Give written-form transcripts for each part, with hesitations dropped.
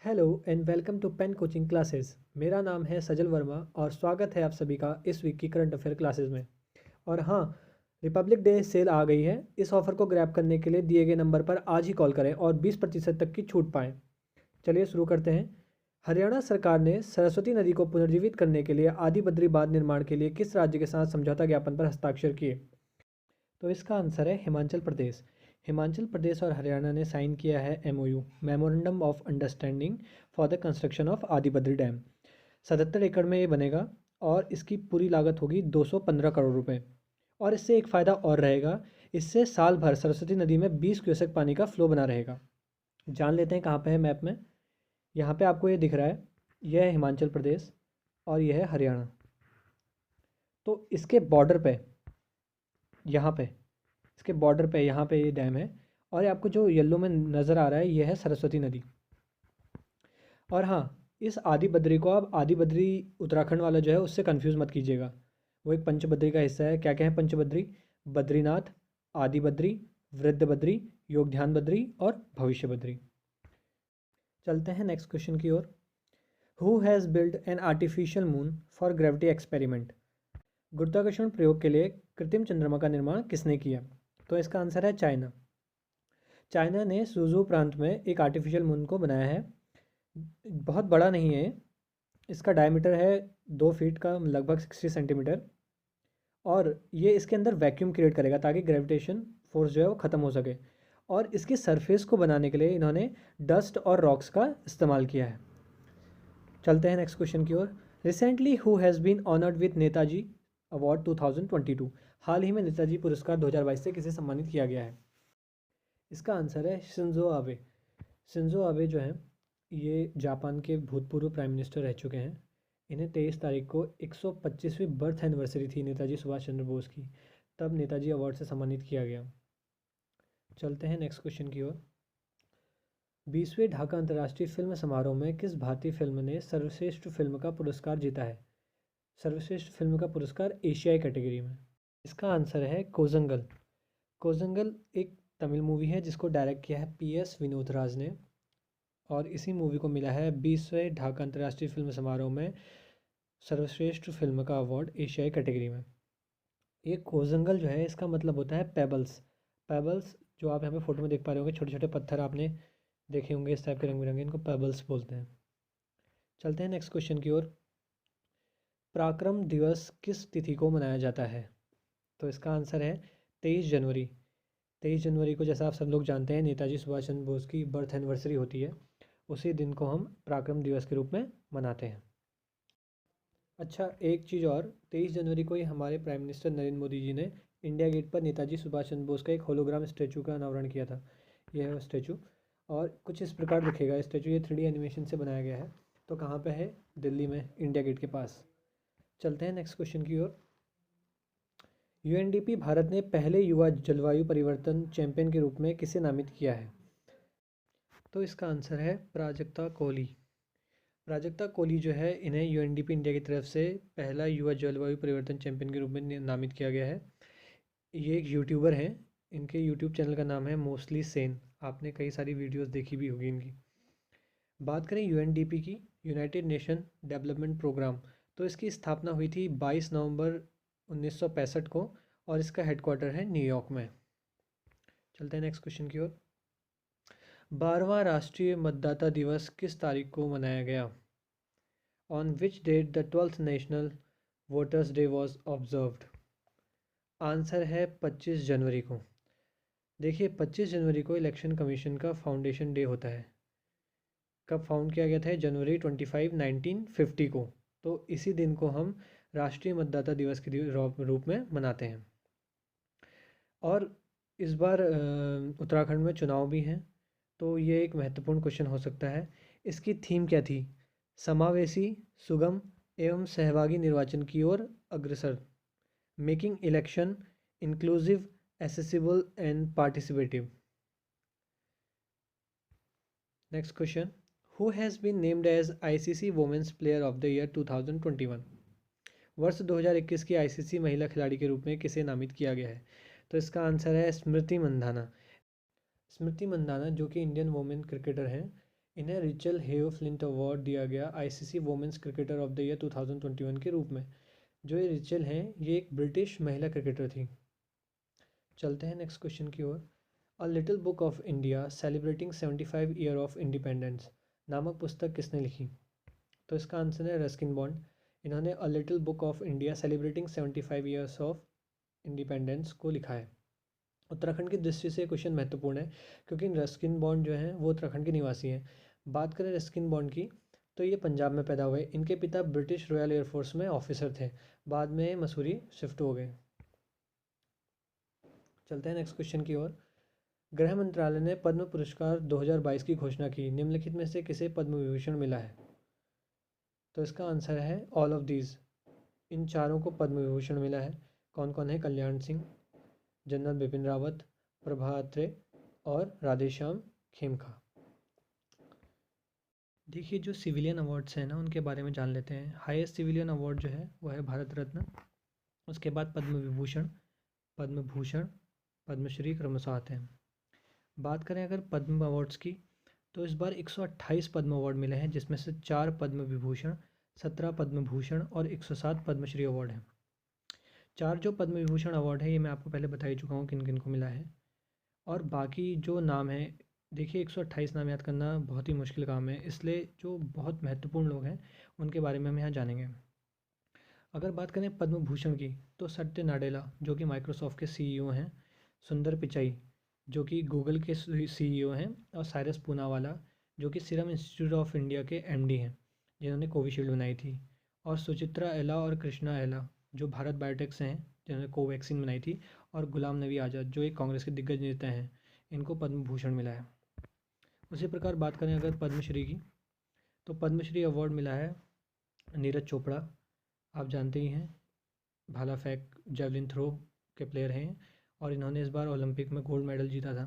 Hello and welcome to pen coaching classes. मेरा नाम है सजल वर्मा और स्वागत है आप सभी का इस वीक की करंट अफेयर क्लासेस में। और हाँ, रिपब्लिक डे सेल आ गई है। इस ऑफ़र को ग्रैब करने के लिए दिए गए नंबर पर आज ही कॉल करें और 20% तक की छूट पाएँ। चलिए शुरू करते हैं। हरियाणा सरकार ने सरस्वती नदी को पुनर्जीवित करने के लिए आदि बद्री बांध निर्माण के लिए किस राज्य के साथ समझौता ज्ञापन पर हस्ताक्षर किए? तो इसका आंसर है हिमाचल प्रदेश। हिमाचल प्रदेश और हरियाणा ने साइन किया है MOU, memorandum of understanding for the construction of आदि बद्री डैम। 77 एकड़ में ये बनेगा और इसकी पूरी लागत होगी 215 करोड़ रुपए। और इससे एक फ़ायदा और रहेगा, इससे साल भर सरस्वती नदी में 20 क्यूसेक पानी का फ्लो बना रहेगा। जान लेते हैं कहाँ पे है मैप में। यहाँ पे आपको ये दिख रहा है, यह है हिमाचल प्रदेश और यह है हरियाणा। तो इसके बॉर्डर पे, यहाँ पे, इसके बॉर्डर पे यहाँ पे ये डैम है। और ये आपको जो येलो में नज़र आ रहा है, ये है सरस्वती नदी। और हाँ, इस आदि बद्री को आप आदि बद्री उत्तराखंड वाला जो है उससे कंफ्यूज मत कीजिएगा। वो एक पंचबद्री का हिस्सा है। क्या क्या है पंचबद्री? बद्रीनाथ, आदि बद्री, वृद्ध बद्री, योगध्यान बद्री और भविष्य बद्री। चलते हैं नेक्स्ट क्वेश्चन की ओर। Who has build an artificial moon for gravity experiment? गुरुत्वाकर्षण प्रयोग के लिए कृत्रिम चंद्रमा का निर्माण किसने किया? तो इसका आंसर है चाइना। चाइना ने सुजू प्रांत में एक आर्टिफिशियल मून को बनाया है। बहुत बड़ा नहीं है, इसका डायमीटर है 2 फीट का, लगभग 60 सेंटीमीटर। और ये इसके अंदर वैक्यूम क्रिएट करेगा ताकि ग्रेविटेशन फोर्स जो है वो ख़त्म हो सके। और इसकी सरफेस को बनाने के लिए इन्होंने डस्ट और रॉक्स का इस्तेमाल किया है। चलते हैं नेक्स्ट क्वेश्चन की ओर। Recently who has been honoured with Netaji award 2022? हाल ही में नेताजी पुरस्कार 2022 से किसे सम्मानित किया गया है? इसका आंसर है शिंजो आबे। शिंजो आबे जो हैं, ये जापान के भूतपूर्व प्राइम मिनिस्टर रह चुके हैं। इन्हें 23 तारीख को 125वीं बर्थ एनिवर्सरी थी नेताजी सुभाष चंद्र बोस की, तब नेताजी अवार्ड से सम्मानित किया गया। चलते हैं नेक्स्ट क्वेश्चन की ओर। 20वें ढाका अंतर्राष्ट्रीय फिल्म समारोह में किस भारतीय फिल्म ने सर्वश्रेष्ठ फिल्म का पुरस्कार जीता है? सर्वश्रेष्ठ फिल्म का पुरस्कार एशियाई कैटेगरी में। इसका आंसर है कोजंगल। कोजंगल एक तमिल मूवी है जिसको डायरेक्ट किया है PS विनोद ने। और इसी मूवी को मिला है 20वें ढाका अंतर्राष्ट्रीय फिल्म समारोह में सर्वश्रेष्ठ फिल्म का अवार्ड एशियाई कैटेगरी में। ये कोजंगल जो है, इसका मतलब होता है पेबल्स। पेबल्स जो आप यहाँ पे फोटो में देख पा रहे होंगे, छोटे छोटे पत्थर आपने देखे होंगे इस टाइप के रंग बिरंगे, इनको पेबल्स बोलते हैं। चलते हैं नेक्स्ट क्वेश्चन की ओर। पराक्रम दिवस किस तिथि को मनाया जाता है? तो इसका आंसर है 23 जनवरी। 23 जनवरी को, जैसा आप सब लोग जानते हैं, नेताजी सुभाष चंद्र बोस की बर्थ एनिवर्सरी होती है। उसी दिन को हम पराक्रम दिवस के रूप में मनाते हैं। अच्छा, एक चीज़ और, 23 जनवरी को ही हमारे प्राइम मिनिस्टर नरेंद्र मोदी जी ने इंडिया गेट पर नेताजी सुभाष चंद्र बोस का एक होलोग्राम स्टैचू का अनावरण किया था। यह है वो स्टैचू और कुछ इस प्रकार दिखेगा स्टैचू। ये 3D एनिमेशन से बनाया गया है। तो कहाँ पे है? दिल्ली में, इंडिया गेट के पास। चलते हैं नेक्स्ट क्वेश्चन की ओर। UNDP भारत ने पहले युवा जलवायु परिवर्तन चैंपियन के रूप में किसे नामित किया है? तो इसका आंसर है प्राजक्ता कोहली। प्राजक्ता कोहली जो है, इन्हें UNDP इंडिया की तरफ से पहला युवा जलवायु परिवर्तन चैंपियन के रूप में नामित किया गया है। ये एक यूट्यूबर हैं। इनके यूट्यूब चैनल का नाम है मोस्टली सेन। आपने कई सारी वीडियोस देखी भी होगी इनकी। बात करें UNDP की, यूनाइटेड नेशन डेवलपमेंट प्रोग्राम, तो इसकी स्थापना हुई थी 22 नवंबर 1965 को और इसका हेडक्वार्टर है न्यूयॉर्क में। चलते हैं नेक्स्ट क्वेश्चन की ओर। 12वां राष्ट्रीय मतदाता दिवस किस तारीख को मनाया गया? On which date the 12th national voters day was observed? Answer है 25 जनवरी को। देखिए, 25 जनवरी को इलेक्शन कमीशन का फाउंडेशन डे होता है। कब फाउंड किया गया था? जनवरी 25, 1950 को। तो इसी दिन को हम राष्ट्रीय मतदाता दिवस के रूप में मनाते हैं। और इस बार उत्तराखंड में चुनाव भी हैं, तो ये एक महत्वपूर्ण क्वेश्चन हो सकता है। इसकी थीम क्या थी? समावेशी, सुगम एवं सहभागी निर्वाचन की ओर अग्रसर, making election inclusive, accessible and participative. Next question. Who has been named as ICC women's player of the year 2021? वर्ष 2021 की ICC महिला खिलाड़ी के रूप में किसे नामित किया गया है? तो इसका आंसर है स्मृति मंधाना। स्मृति मंधाना जो कि इंडियन वुमेन क्रिकेटर हैं, इन्हें रिचल हेयो फ्लिंट अवार्ड दिया गया ICC women's cricketer of the year 2021 के रूप में। जो ये रिचल हैं ये एक ब्रिटिश महिला क्रिकेटर थी। चलते हैं नेक्स्ट क्वेश्चन की ओर। A little book of India celebrating 75 year of independence नामक पुस्तक किसने लिखी? तो इसका आंसर है रस्किन बॉन्ड। इन्होंने अ little book of India celebrating 75 years of independence को लिखा है। उत्तराखंड की दृष्टि से क्वेश्चन महत्वपूर्ण है क्योंकि रस्किन बॉन्ड जो हैं वो उत्तराखंड के निवासी हैं। बात करें रस्किन बॉन्ड की तो ये पंजाब में पैदा हुए। इनके पिता ब्रिटिश रॉयल एयरफोर्स में ऑफिसर थे, बाद में मसूरी शिफ्ट हो गए। चलते हैं नेक्स्ट क्वेश्चन की ओर। गृह मंत्रालय ने पद्म पुरस्कार 2022 की घोषणा की, निम्नलिखित में से किसे पद्म विभूषण मिला है? तो इसका आंसर है ऑल ऑफ दीज। इन चारों को पद्म विभूषण मिला है। कौन कौन है? कल्याण सिंह, जनरल बिपिन रावत, प्रभा अत्रे और राधेश्याम खेमका। देखिए जो सिविलियन अवार्ड्स हैं ना उनके बारे में जान लेते हैं। हाईएस्ट सिविलियन अवार्ड जो है वो है भारत रत्न, उसके बाद पद्म विभूषण, पद्म भूषण, पद्मश्री क्रमशः आते हैं। बात करें अगर पद्म अवार्ड्स की तो इस बार 128 पद्म अवार्ड मिले हैं, जिसमें से 4 पद्म विभूषण, 17 पद्म भूषण और 107 पद्मश्री अवार्ड हैं। 4 जो पद्म विभूषण अवार्ड है ये मैं आपको पहले बता ही चुका हूँ किन किन को मिला है। और बाकी जो नाम है, देखिए 128 नाम याद करना बहुत ही मुश्किल काम है, इसलिए जो बहुत महत्वपूर्ण लोग हैं उनके बारे में हम यहाँ जानेंगे। अगर बात करें पद्म भूषण की तो सत्य नाडेला जो कि माइक्रोसॉफ्ट के सीईओ हैं, सुंदर पिचाई जो कि गूगल के सीईओ हैं, और साइरस पूनावाला जो कि सीरम इंस्टीट्यूट ऑफ इंडिया के एमडी हैं जिन्होंने कोविशील्ड बनाई थी, और सुचित्रा एला और कृष्णा एला जो भारत बायोटेक से हैं जिन्होंने कोवैक्सीन बनाई थी, और गुलाम नबी आज़ाद जो एक कांग्रेस के दिग्गज नेता हैं, इनको पद्म भूषण मिला है। उसी प्रकार बात करें अगर पद्मश्री की तो पद्मश्री अवार्ड मिला है नीरज चोपड़ा, आप जानते ही हैं, भाला फेंक जेवलिन थ्रो के प्लेयर हैं और इन्होंने इस बार ओलंपिक में गोल्ड मेडल जीता था।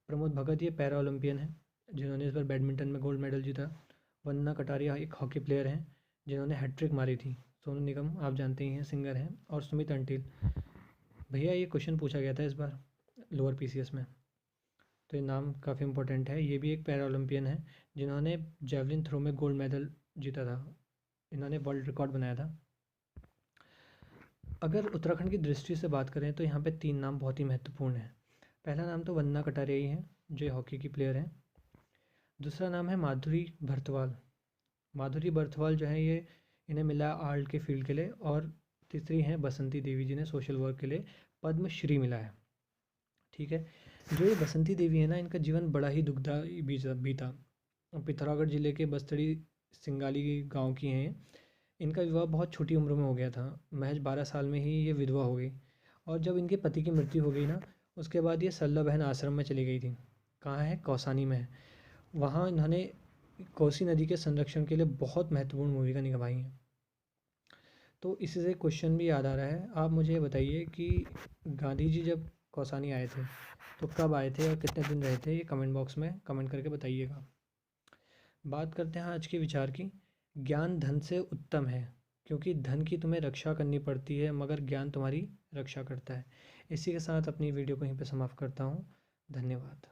प्रमोद भगत ये पैरा ओलंपियन हैं जिन्होंने इस बार बैडमिंटन में गोल्ड मेडल जीता। वंदना कटारिया एक हॉकी प्लेयर हैं जिन्होंने हैट्रिक मारी थी। सोनू निगम आप जानते ही हैं, सिंगर हैं। और सुमित अंटिल, भैया ये क्वेश्चन पूछा गया था इस बार लोअर पीसीएस में, तो ये नाम काफ़ी इंपॉर्टेंट है। ये भी एक पैरा ओलंपियन है जिन्होंने जेवलिन थ्रो में गोल्ड मेडल जीता था, इन्होंने वर्ल्ड रिकॉर्ड बनाया था। अगर उत्तराखंड की दृष्टि से बात करें तो यहाँ पे 3 नाम बहुत ही महत्वपूर्ण हैं। पहला नाम तो वंदना कटारिया ही है जो हॉकी की प्लेयर हैं। दूसरा नाम है माधुरी भरतवाल। माधुरी भरतवाल जो है ये इन्हें मिला आर्ट के फील्ड के लिए। और तीसरी हैं बसंती देवी जिन्हें सोशल वर्क के लिए पद्मश्री मिला है। ठीक है, जो ये बसंती देवी है ना, इनका जीवन बड़ा ही दुखदायी बीता। पिथौरागढ़ जिले के बस्तड़ी सिंगाली गांव की हैं। इनका विवाह बहुत छोटी उम्र में हो गया था, महज 12 साल में ही ये विधवा हो गई। और जब इनके पति की मृत्यु हो गई ना, उसके बाद ये सल्ला बहन आश्रम में चली गई थी। कहाँ है? कौसानी में है। वहाँ इन्होंने कोसी नदी के संरक्षण के लिए बहुत महत्वपूर्ण भूमिका निभाई है। तो इसी से क्वेश्चन भी याद आ रहा है, आप मुझे ये बताइए कि गांधी जी जब कौसानी आए थे तो कब आए थे और कितने दिन रहे थे? ये कमेंट बॉक्स में कमेंट करके बताइएगा। बात करते हैं आज के विचार की। ज्ञान धन से उत्तम है क्योंकि धन की तुम्हें रक्षा करनी पड़ती है मगर ज्ञान तुम्हारी रक्षा करता है। इसी के साथ अपनी वीडियो को यहीं पे समाप्त करता हूँ। धन्यवाद।